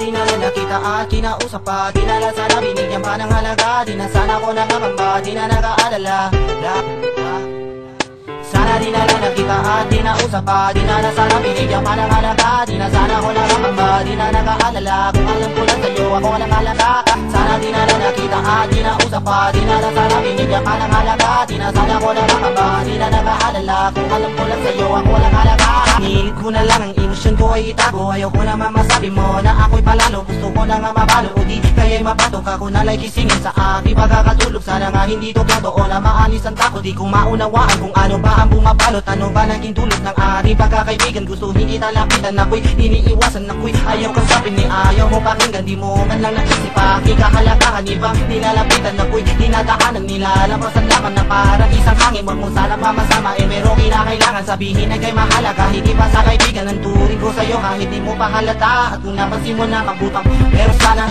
di na lang nakita at kinausap pa, di na lang sana binigyan pa ng halaga, di na sana ko nakakamba, di na nakaalala. Sana di na lang nakita at kinausap pa, di na lang sana binigyan pa ng halaga, di na sana ko nakakamba, di na nakaalala. Kung alam ko lang sa'yo ako walang halaga. Sana di na lang nakita at kinausap pa, di na lang sana binigyan pa ng halaga, di na sana ko nakakamba, di na nakaalala. Kung alam ko lang sa'yo ako walang halaga. Nilit ko na lang ang emosyon ko ay itago, ayoko na mamasabi mo na ako'y palalo. Gusto ko lang nga mabalo o di kaya'y mapatok ako na like kisingin sa aking pagkakatulog. Sana nga hindi to totoo na maalis ang takot, di ko maunawaan kung ano ba ang bumapalot. Ano ba naging dulot ng ating pagkakaibigan? Gusto hindi kita lapitan, ako'y iniiwasan, ako'y ayaw kasapin ni ayaw mo pakinggan. Di mo man lang naisip aking kahalagahan, ibang nilalapitan, ako'y dinadaanan, nilalampasan lamang na parang isang hangin. Wag mo sana pamasama pero kinakailangan sabihin ay kay mahalaga. Hindi pa sa kaibigan ang turing ko sa'yo kahit di mo pa halata. At kung napansin mo na magbutang pero sana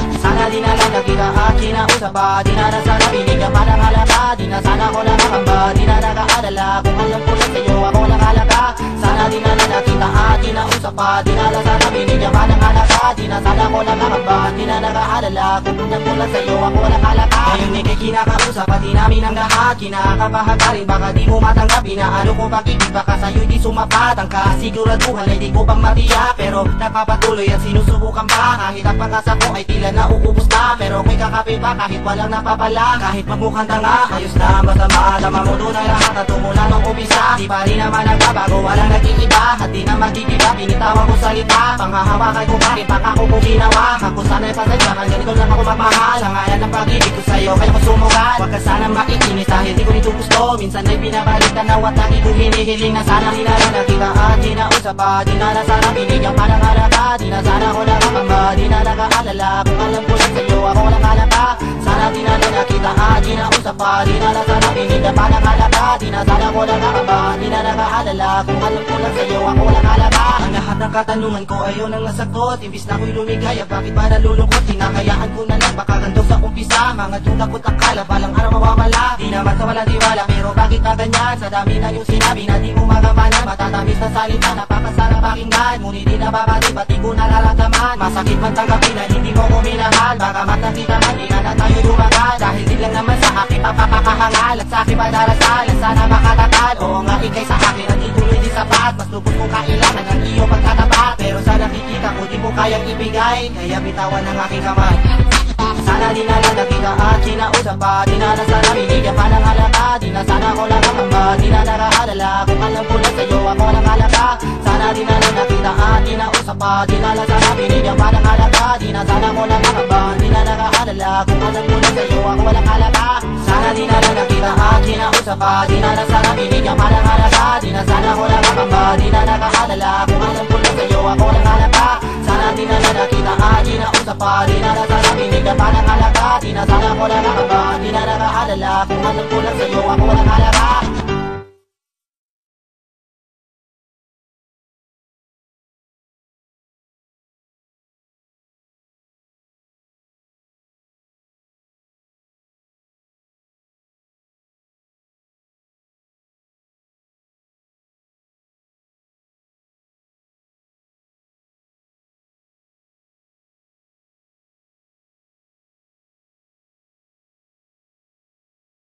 di na lang nakita at kinausap pa, di na lang sana binigyan pa ng halaga, di na sana ko nakakamba, di na nakaalala. Kung alam ko lang sa'yo ako nakalaga. Sana di na lang nakita at kinausap pa, di na lang sana binigyan pa ng halaga, di na sana ko nakakamba, di na nakaalala. Kung alam ko lang sa'yo ako nakalaga. Ngayon ikay kinakausap pati namin ang lahat, kinakabahan ka rin baka di mo matanggap. Inaano ko pakibig baka sa'yo di sumapat ang kasiguraduhan ay di ko pang matiyak. Pero napapatuloy at sinusubukan pa, kahit ang pag-asa ko ay tila nauubos na. Pero ako'y kakapit pa kahit walang napapala, kahit magmukhang tanga ayos na basta maadama mo doon ang lahat at tumula nung umpisa. Di pa rin naman nagbabago, walang nag-iiba at di na magdidiba. Binitawan ko salita, panghahawakan ko bakit pangako ko ginawa. Ako sana'y pasensyahan, ganito lang ako magmahal. Sa ngalan ng pag-ibig ko sa'yo kaya ko sumugat. Huwag ka sana maiinis dahil di ko nito gusto. Minsan ay binabalik tanaw at lagi ko hinihiling na sana di na lang nakita at kinausap pa, di na lang sana binigyan pa ng halaga, di na sana ko nakakamba, di na nakaalala. Kung alam ko lang sa'yo ako walang halaga. Sana di na lang nakita at kinausap pa, di na lang sana binigyan pa ng halaga, di na sana ko nakakamba, di na nakaalala. Kung alam ko lang sa'yo ako walang halaga. Ang lahat ng katanungan ko ayaw nang nasagot, imbis na ko'y lumigaya bakit ba nalulungkot? Hinahayaan ko na lang baka ganito sa umpisa, mga tulak ko't akala balang araw mawawala. Di naman sa walang tiwala pero bakit na ganyan? Sa dami na yung sinabi na di mo magamanan, matatamis na salita napakasarap pakinggan, ngunit di nababati pati ko nararamdaman. Masakit man tanggapin na hindi mo ko minahal, baka matangkita man di na tayo lumagal. Dahil di lang naman sa akin papapakahangal at sa akin padarasal at sana makatakal. Oo nga ikay sa akin at ituloy di sapat, mas lubos kong kailangan ang iyong pagtatapat. Pero sa nakikita ko di mo kayang ibigay, kaya bitawan ang aking kamay. Sana di na lang nakita at kinausap pa, di na lang sana binigyan pa ng halaga, di na sana ko lang nakakamba, di na nakaalala. Kung alam ko lang sa'yo ako lang halaga. Sana di na lang nakita at kinausap pa, di na lang sana binigyan pa ng halaga, di na sana ko lang nakakamba, di na nakaalala. Kung alam ko lang sa'yo ako walang halaga. Sana di na lang nakita at kinausap pa, di na lang sana binigyan pa ng halaga, di na sana ko lang nakakamba, di na nakaalala. Kung alam ko lang sa'yo ako walang halaga. Sana di na lang nakita at kinausap pa, di na lang sana binigyan pa ng halaga, di na